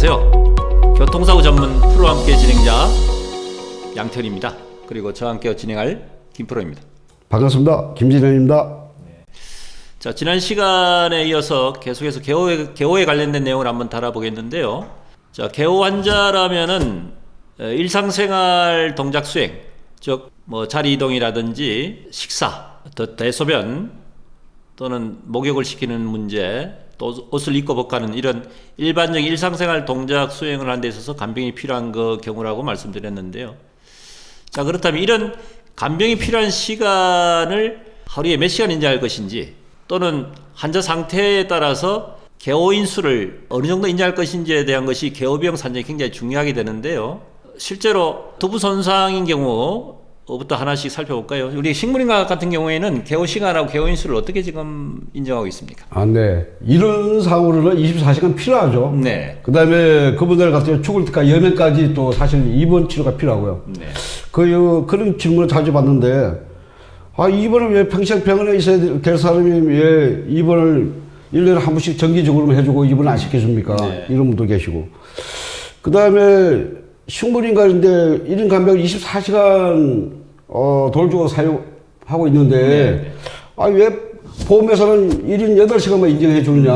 안녕하세요. 교통사고 전문 프로함께 진행자 양태현입니다. 그리고 저와 함께 진행할 김프로입니다. 반갑습니다. 김진현입니다. 자, 지난 시간에 이어서 계속해서 개호에 관련된 내용을 한번 다뤄보겠는데요. 자, 개호 환자라면은 일상생활 동작 수행, 즉 뭐 자리 이동이라든지 식사, 대소변 또는 목욕을 시키는 문제, 또 옷을 입고 벗가는 이런 일반적인 일상생활 동작 수행을 하는 데 있어서 간병이 필요한 경우라고 말씀드렸는데요. 자, 그렇다면 이런 간병이 필요한 시간을 하루에 몇 시간 인정할 것인지, 또는 환자 상태에 따라서 개호인 수를 어느 정도 인정할 것인지에 대한 것이 개호비용 산정이 굉장히 중요하게 되는데요. 실제로 두부 손상인 경우부터 하나씩 살펴볼까요? 우리 식물인과 같은 경우에는 개호 시간하고 개호인 수를 어떻게 지금 인정하고 있습니까? 네. 이런 사고로는 24시간 필요하죠. 네. 그 다음에 그분들 같은 경우 죽을 때까지 여명까지 또 사실 입원 치료가 필요하고요. 네. 그런 질문을 자주 받는데, 입원을 왜 평생 병원에 있어야 될 사람이 왜 입원을 1년에 한 번씩 정기적으로 해주고 입원을 안 시켜줍니까? 네. 이런 분도 계시고. 그 다음에 식물인간인데 1인 간병 24시간 돌 주고 사용하고 있는데, 네. 왜 보험에서는 1인 8시간만 인정해 주느냐.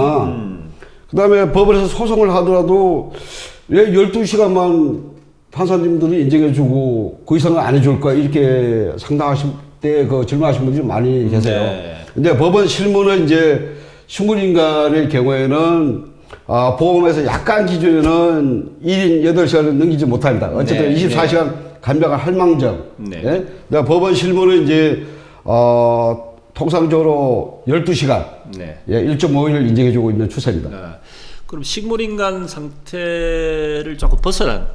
그 다음에 법원에서 소송을 하더라도 왜 12시간만 판사님들이 인정해 주고 그 이상은 안 해줄 거야. 이렇게 상담하실 때 질문하신 분들이 많이 계세요. 네. 근데 법원 실무는 이제 식물인간의 경우에는 보험에서 약간 기준에는 1인 8시간을 넘기지 못합니다. 어쨌든 네, 24시간 간병을 할 망정. 네. 예? 법원 실무는 이제, 통상적으로 12시간, 네. 1.5일 인정해주고 있는 추세입니다. 그럼 식물인간 상태를 조금 벗어난,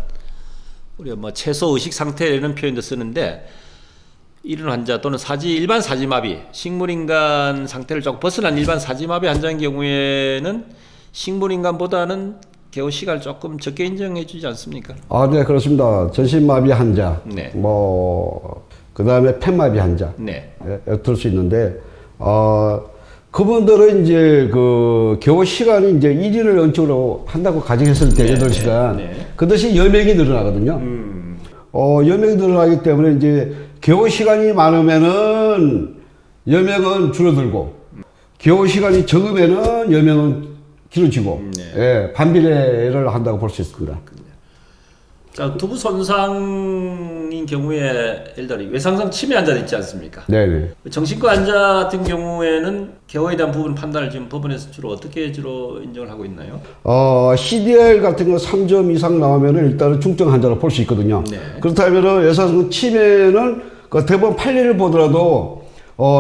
우리가 뭐 최소 의식 상태라는 표현도 쓰는데, 이런 환자 또는 일반 사지마비, 식물인간 상태를 조금 벗어난 일반 사지마비 환자인 경우에는 식물인간보다는 개호 시간을 조금 적게 인정해 주지 않습니까? 네, 그렇습니다. 전신마비 환자, 네. 그 다음에 폐마비 환자, 네. 들을 수 있는데, 그분들은 이제 개호 시간이 이제 1일을 연축으로 한다고 가정했을 때 네. 8시간, 네. 그 대신 여명이 늘어나거든요. 여명이 늘어나기 때문에 이제 개호 시간이 많으면은 여명은 줄어들고, 개호 시간이 적으면은 여명은 길어지고, 네. 반비례를 한다고 볼 수 있습니다. 자, 두부 손상인 경우에 예를 들어 외상성 치매 환자들 있지 않습니까? 네네. 정신과 환자 같은 경우에는 개호에 대한 부분 판단을 지금 법원에서 주로 인정을 하고 있나요? CDR 같은 거 3점 이상 나오면은 일단은 중증 환자로 볼 수 있거든요. 네. 그렇다면은 외상성 치매는 대법원 판례를 보더라도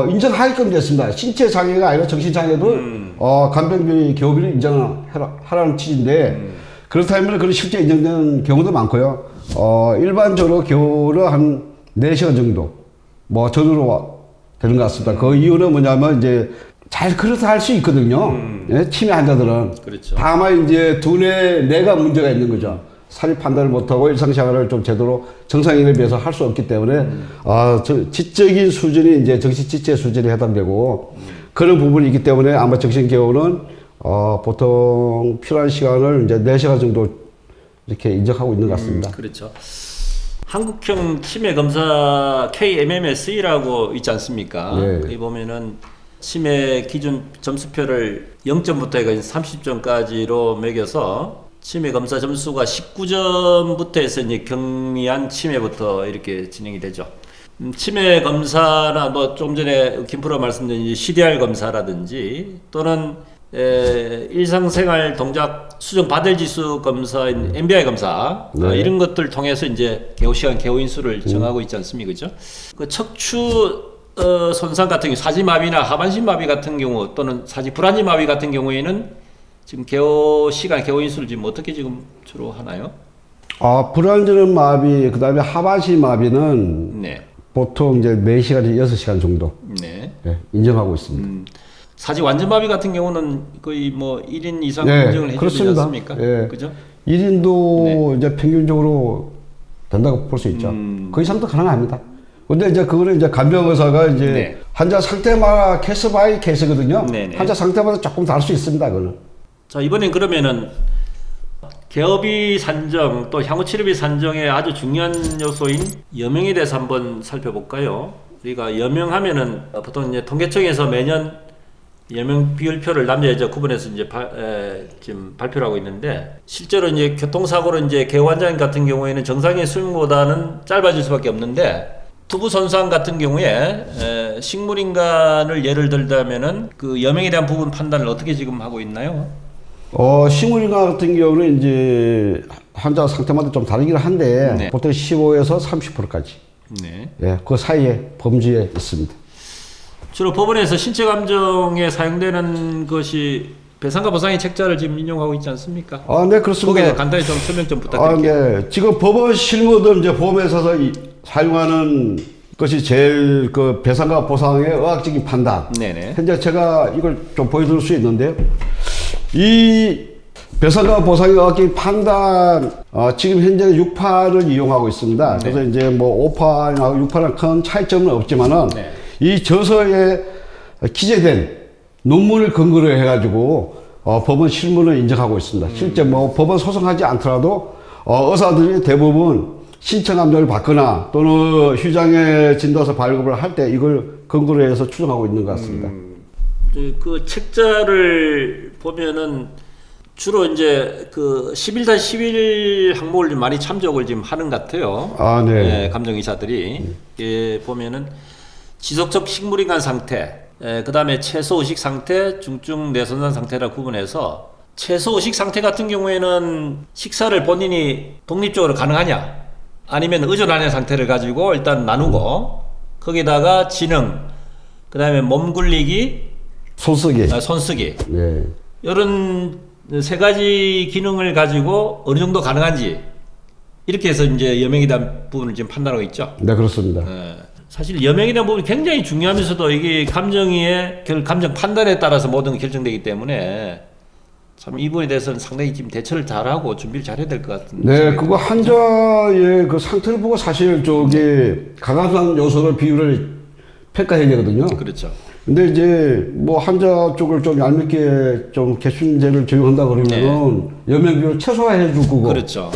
인정하게끔 됐습니다. 신체 장애가 아니라 정신 장애도 간병비 개호비를 인정하라는 취지인데, 그렇다면 그런 실제 인정된 경우도 많고요. 일반적으로 개호를 한 4시간 정도 전후로 되는 것 같습니다. 그 이유는 뭐냐면 이제 잘 걸어서 할 수 있거든요. 예? 치매 환자들은. 그렇죠. 다만 이제 뇌가 문제가 있는 거죠. 사리 판단을 못하고 일상생활을 좀 제대로 정상인에 비해서 할 수 없기 때문에, 지적인 수준이 이제 정신지체 수준에 해당되고, 그런 부분이 있기 때문에 아마 정신개호는, 보통 필요한 시간을 이제 4시간 정도 이렇게 인정하고 있는 것 같습니다. 그렇죠. 한국형 치매 검사 KMMS라고 있지 않습니까? 네. 거기 보면은 치매 기준 점수표를 0점부터 해서 30점까지로 매겨서 치매 검사 점수가 19점부터 해서 이제 경미한 치매부터 이렇게 진행이 되죠. 치매 검사나 뭐 좀 전에 김프로 말씀드린 CDR 검사라든지 또는 일상생활 동작 수정 바델 지수 검사인 MBI 검사, 네. 이런 것들 통해서 이제 개호 시간, 개호인 수를 정하고 있지 않습니까? 그죠? 그 척추 손상 같은 경우, 사지마비나 하반신 마비 같은 경우 또는 사지 불안지 마비 같은 경우에는 지금 개호 시간, 개호인 수를 지금 어떻게 지금 주로 하나요? 불안전한 마비, 그 다음에 하반신 마비는 네. 보통 이제 4시간에서 6시간 정도 네. 인정하고 있습니다. 사지 완전 마비 같은 경우는 거의 뭐 1인 이상 네, 인정을 해주지 그렇습니다. 않습니까? 예. 그죠? 1인도 이제 평균적으로 된다고 볼 수 있죠. 그 이상도 가능합니다. 근데 이제 그거는 이제 간병의사가 이제 네. 환자 상태마다 케이스 바이 케이스거든요. 네네. 환자 상태마다 조금 다를 수 있습니다. 그거는. 자, 이번엔 그러면은 개업이 산정 또 향후 치료비 산정의 아주 중요한 요소인 여명에 대해서 한번 살펴볼까요? 우리가 여명하면은 보통 이제 통계청에서 매년 여명 비율표를 남자 여자 구분해서 이제 지금 발표를 하고 있는데, 실제로 이제 교통사고로 이제 개호 환자 같은 경우에는 정상의 수명보다는 짧아질 수밖에 없는데, 투부 손상 같은 경우에 식물인간을 예를 들자면은 그 여명에 대한 부분 판단을 어떻게 지금 하고 있나요? 식물인간 같은 경우는 이제 환자 상태마다 좀 다르긴 한데 네. 보통 15에서 30%까지. 네. 예, 그 사이에 범주에 있습니다. 주로 법원에서 신체 감정에 사용되는 것이 배상과 보상의 책자를 지금 인용하고 있지 않습니까? 네, 그렇습니다. 거기에 간단히 좀 설명 좀 부탁드릴게요. 네. 지금 법원 실무든 이제 보험회사에서 사용하는 것이 제일 그 배상과 보상의 의학적인 판단. 네네. 현재 제가 이걸 좀 보여드릴 수 있는데요. 이 배상과 보상의 의학적인 판단, 지금 현재 6판을 이용하고 있습니다. 네. 그래서 이제 뭐 5판하고 6판은 큰 차이점은 없지만은 네. 이 저서에 기재된 논문을 근거로 해가지고 법원 실무를 인정하고 있습니다. 실제 뭐 법원 소송하지 않더라도 의사들이 대부분 신체 감정을 받거나 또는 휴장의 진단서 발급을 할 때 이걸 근거로 해서 추정하고 있는 것 같습니다. 그 책자를 보면은 주로 이제 그 11-11 항목을 좀 많이 참조를 지금 하는 것 같아요. 네. 감정의사들이. 보면은 지속적 식물인간 상태, 그 다음에 최소 의식 상태, 중증 뇌손상 상태라 구분해서, 최소 의식 상태 같은 경우에는 식사를 본인이 독립적으로 가능하냐, 아니면 의존하는 상태를 가지고 일단 나누고, 거기다가 지능, 그 다음에 몸 굴리기, 손쓰기. 손쓰기, 네. 이런 세 가지 기능을 가지고 어느 정도 가능한지, 이렇게 해서 이제 여명에 대한 부분을 지금 판단하고 있죠. 네, 그렇습니다. 사실 여명에 대한 부분이 굉장히 중요하면서도 이게 감정의 감정 판단에 따라서 모든 게 결정되기 때문에 참 이 부분에 대해서는 상당히 지금 대처를 잘하고 준비를 잘해야 될 것 같은데. 네, 그거 환자의 그 상태를 보고 사실 강화산 요소를 비율을 평가해야 되거든요. 그렇죠. 근데 이제 뭐 환자 쪽을 좀 얄밉게 좀 개순제를 적용한다 그러면은 여명 비율을 최소화해 줄 거고. 그렇죠.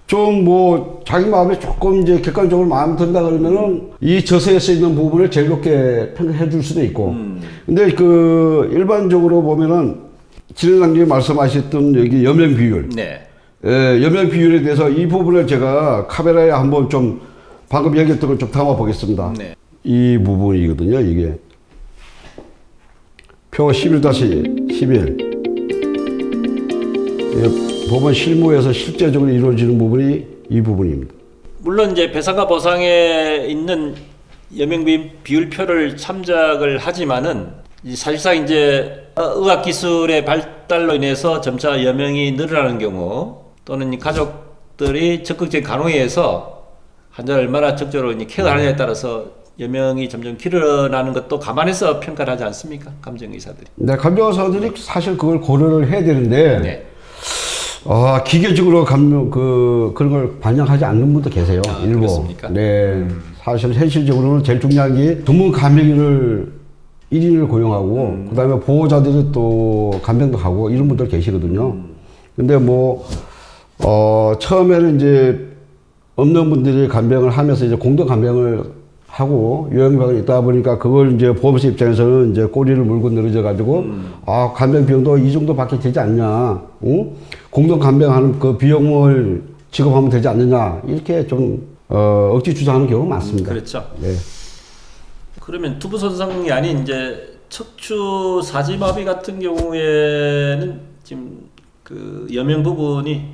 좀 뭐 자기 마음에 조금 이제 객관적으로 마음 든다 그러면은 이 저서에 쓰 있는 부분을 제일 높게 평가해 줄 수도 있고. 근데 그 일반적으로 보면은 진행장님이 말씀하셨던 여기 여명 비율. 네. 여명 비율에 대해서 이 부분을 제가 카메라에 한번 좀 방금 얘기했던 걸 좀 담아 보겠습니다. 네. 이 부분이거든요, 이게. 표 11-11. 법원 실무에서 실제적으로 이루어지는 부분이 이 부분입니다. 물론 이제 배상과 보상에 있는 여명 비율표를 참작을 하지만은 사실상 이제 의학 기술의 발달로 인해서 점차 여명이 늘어나는 경우, 또는 가족들이 적극적인 간호에 의해서 환자를 얼마나 적극적으로 케어하느냐에 따라서 여명이 점점 길어나는 것도 감안해서 평가를 하지 않습니까? 감정의사들이. 네, 감정의사들이 사실 그걸 고려를 해야 되는데, 네. 기계적으로 그런 걸 반영하지 않는 분도 계세요. 일부. 그렇습니까? 네. 사실 현실적으로는 제일 중요한 게 전문 간병인을 1인을 고용하고, 그 다음에 보호자들이 또 간병도 하고 이런 분들 계시거든요. 근데 뭐, 처음에는 이제 없는 분들이 간병을 하면서 이제 공동 간병을 하고 요양병원에 있다 보니까 그걸 이제 보험사 입장에서는 이제 꼬리를 물고 늘어져 가지고 간병 비용도 이 정도밖에 되지 않냐, 공동 간병하는 그 비용을 지급하면 되지 않느냐, 이렇게 좀 억지 주장하는 경우가 많습니다. 그렇죠. 네. 그러면 투부 손상이 아닌 이제 척추 사지마비 같은 경우에는 지금 그 여명 부분이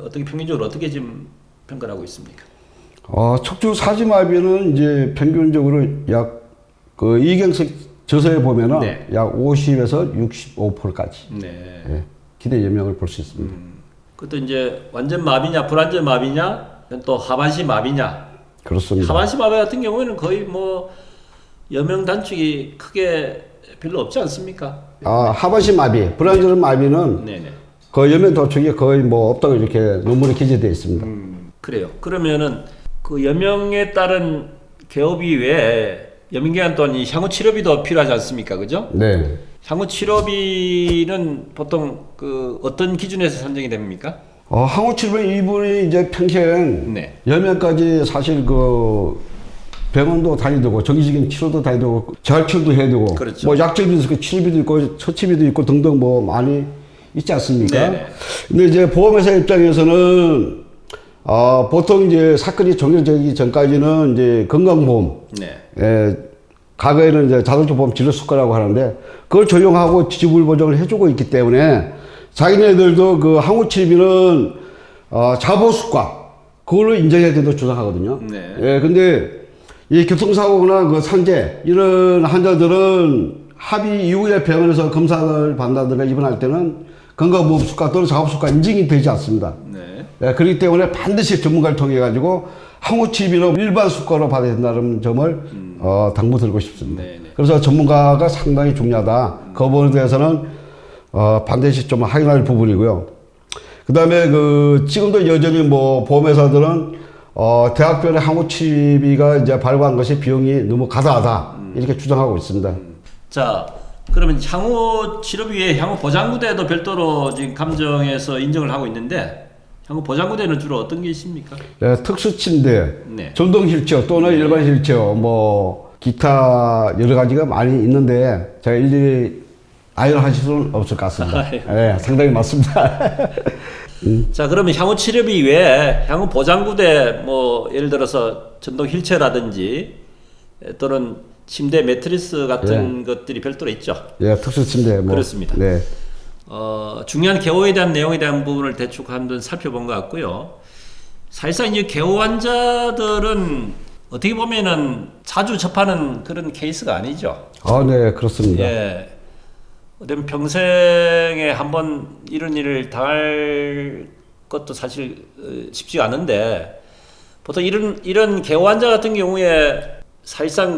어떻게 평균적으로 어떻게 지금 평가하고 있습니까? 척추 사지마비는 이제 평균적으로 그 이경색 저서에 보면은 네. 약 50에서 65%까지 네. 기대 여명을 볼 수 있습니다. 그것도 이제 완전 마비냐 불완전 마비냐 또 하반신 마비냐. 그렇습니다. 하반신 마비 같은 경우에는 거의 뭐 여명 단축이 크게 별로 없지 않습니까? 하반신 마비, 불완전 마비는 네네. 그 여명 도축이 거의 뭐 없다고 이렇게 논문에 기재되어 있습니다. 그래요. 그러면은 그 여명에 따른 개업이 외에 여명기간 또한 이 향후 치료비도 필요하지 않습니까? 그죠? 네. 향후 치료비는 보통 그 어떤 기준에서 산정이 됩니까? 항우 치료는 이분이 이제 평생 네. 10년까지 사실 그 병원도 다니고 정기적인 치료도 다니고 재활치료도 해야 되고 그렇죠. 뭐 약제비도 있고 치료비도 있고 처치비도 있고 등등 뭐 많이 있지 않습니까? 네네. 근데 이제 보험회사 입장에서는 보통 이제 사건이 종결되기 전까지는 이제 건강보험, 네. 과거에는 이제 자동차 보험 진료수가라고 하는데 그걸 적용하고 지불 보장을 해주고 있기 때문에 자기네들도 그 항우 치료비는 자보수가 그걸로 인정해야 된다고 주장하거든요. 네. 예, 근데 이 교통사고나 그 산재 이런 환자들은 합의 이후에 병원에서 검사를 받는다든가 입원할 때는 건강보험 수가 또는 작업수가 인증이 되지 않습니다. 네. 예, 그렇기 때문에 반드시 전문가를 통해 가지고 항우 치료비는 일반 수가로 받아야 된다는 점을 당부드리고 싶습니다. 네네. 그래서 전문가가 상당히 중요하다. 그 부분에 대해서는 반드시 좀 확인할 부분이고요. 그 다음에 지금도 여전히 뭐 보험회사들은 대학병원의 항우 치료비가 이제 발부한 것이 비용이 너무 과다하다. 이렇게 주장하고 있습니다. 자, 그러면 향후 치료비 외에 향후 보장구대도 별도로 지금 감정에서 인정을 하고 있는데 향후 보장구대는 주로 어떤 게 있습니까? 네, 특수침대, 네. 전동 휠체어 또는 일반 휠체어, 뭐 기타 여러 가지가 많이 있는데 제가 일일이 아이러하실 수는 없을 것 같습니다. 네, 상당히 많습니다. 자, 그러면 향후 치료비 외에 향후 보장구대 뭐 예를 들어서 전동 휠체어라든지 또는 침대 매트리스 같은 것들이 별도로 있죠. 예, 특수침대 뭐 그렇습니다. 네. 중요한 개호에 대한 내용에 대한 부분을 대충 한번 살펴본 것 같고요. 사실상 이제 개호 환자들은 어떻게 보면은 자주 접하는 그런 케이스가 아니죠. 네, 그렇습니다. 예. 어쩌면 평생에 한번 이런 일을 당할 것도 사실 쉽지가 않은데 보통 이런 개호 환자 같은 경우에 사실상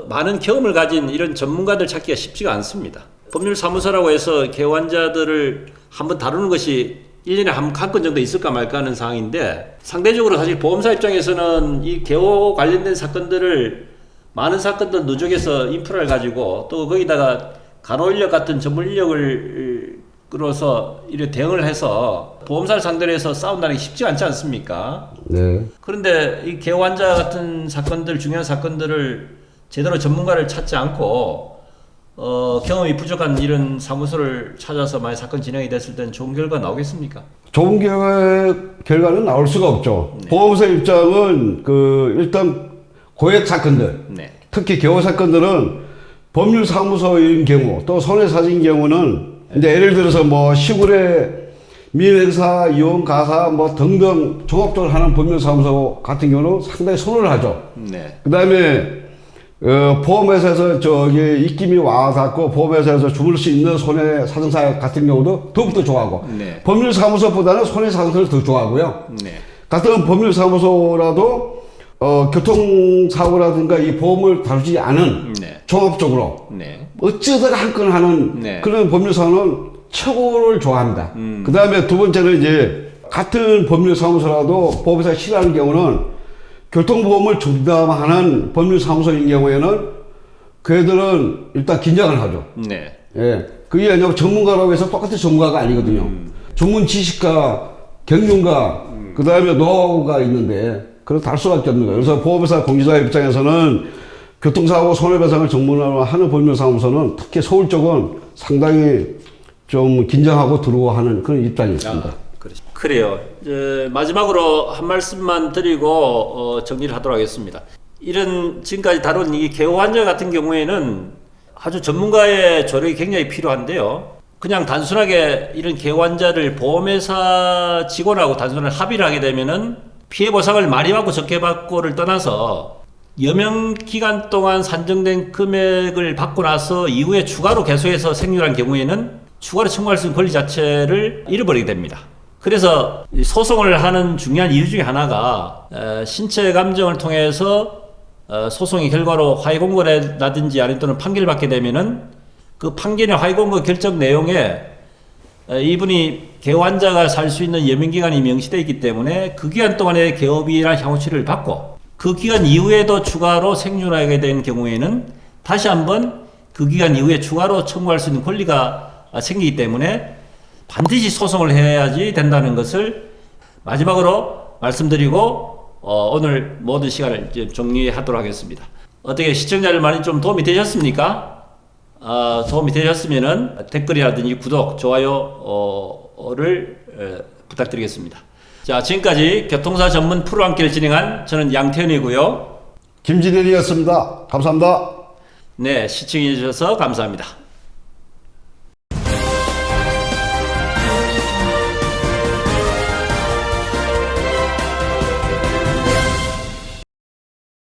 많은 경험을 가진 이런 전문가들 찾기가 쉽지가 않습니다. 법률사무소라고 해서 개호 환자들을 한번 다루는 것이 1년에 한 건 정도 있을까 말까 하는 상황인데 상대적으로 사실 보험사 입장에서는 이 개호 관련된 사건들을 많은 사건들 누적해서 인프라를 가지고 또 거기다가 간호인력 같은 전문 인력을 끌어서 이렇게 대응을 해서 보험사를 상대로 해서 싸운다는 게 쉽지 않지 않습니까? 네. 그런데 이 개호 환자 같은 사건들, 중요한 사건들을 제대로 전문가를 찾지 않고 경험이 부족한 이런 사무소를 찾아서 만약 사건 진행이 됐을 때는 좋은 결과 나오겠습니까? 좋은 결과는 나올 수가 없죠. 네. 보험사 입장은 일단 고액 사건들, 네. 특히 개호 사건들은 법률사무소인 경우 또 손해사진 경우는 이제 예를 들어서 뭐 시골에 민행사, 이혼가사 뭐 등등 종합적으로 하는 법률사무소 같은 경우는 상당히 손을 하죠. 네. 그 다음에 보험회사에서 입김이 와닿고 보험회사에서 주물 수 있는 손해사정사 같은 경우도 더욱더 좋아하고 네. 법률사무소보다는 손해사정사를 더 좋아하고요. 네. 같은 법률사무소라도 교통사고라든가 이 보험을 다루지 않은 네. 종합적으로 네. 어쩌다가 한 건 하는 네. 그런 법률사무소는 최고를 좋아합니다. 그 다음에 두 번째는 이제 같은 법률사무소라도 보험회사가 싫어하는 경우는 교통보험을 중담하는 법률사무소인 경우에는 그애들은 일단 긴장을 하죠. 네. 예. 그게 아니라 전문가라고 해서 똑같은 전문가가 아니거든요. 전문 지식과 경륜과 그 다음에 노하우가 있는데 그래서 다를 수밖에 없는 거예요. 그래서 보험회사 공시자 입장에서는 교통사고 손해배상을 전문으로 하는 법률사무소는 특히 서울 쪽은 상당히 좀 긴장하고 두려워하는 그런 입장이 있습니다. 그래요. 마지막으로 한 말씀만 드리고 정리를 하도록 하겠습니다. 이런 지금까지 다룬 이 개호 환자 같은 경우에는 아주 전문가의 조력이 굉장히 필요한데요. 그냥 단순하게 이런 개호 환자를 보험회사 직원하고 단순하게 합의를 하게 되면은 피해 보상을 많이 받고 적게 받고를 떠나서 여명 기간 동안 산정된 금액을 받고 나서 이후에 추가로 계속해서 생존한 경우에는 추가로 청구할 수 있는 권리 자체를 잃어버리게 됩니다. 그래서 소송을 하는 중요한 이유 중에 하나가 신체 감정을 통해서 소송의 결과로 화해 공고라든지 아니면 또는 판결을 받게 되면은 그 판결의 화해 공고 결정 내용에 이분이 개호 환자가 살 수 있는 여명 기간이 명시되어 있기 때문에 그 기간 동안에 개호비나 향후 치료를 받고 그 기간 이후에도 추가로 생존하게 된 경우에는 다시 한번 그 기간 이후에 추가로 청구할 수 있는 권리가 생기기 때문에 반드시 소송을 해야지 된다는 것을 마지막으로 말씀드리고 오늘 모든 시간을 이제 정리하도록 하겠습니다. 어떻게 시청자 여러분 좀 도움이 되셨습니까? 도움이 되셨으면은 댓글이라든지 구독, 좋아요를 부탁드리겠습니다. 자, 지금까지 교통사 전문 프로 함께를 진행한 저는 양태현이고요. 김진현이었습니다. 감사합니다. 네, 시청해 주셔서 감사합니다.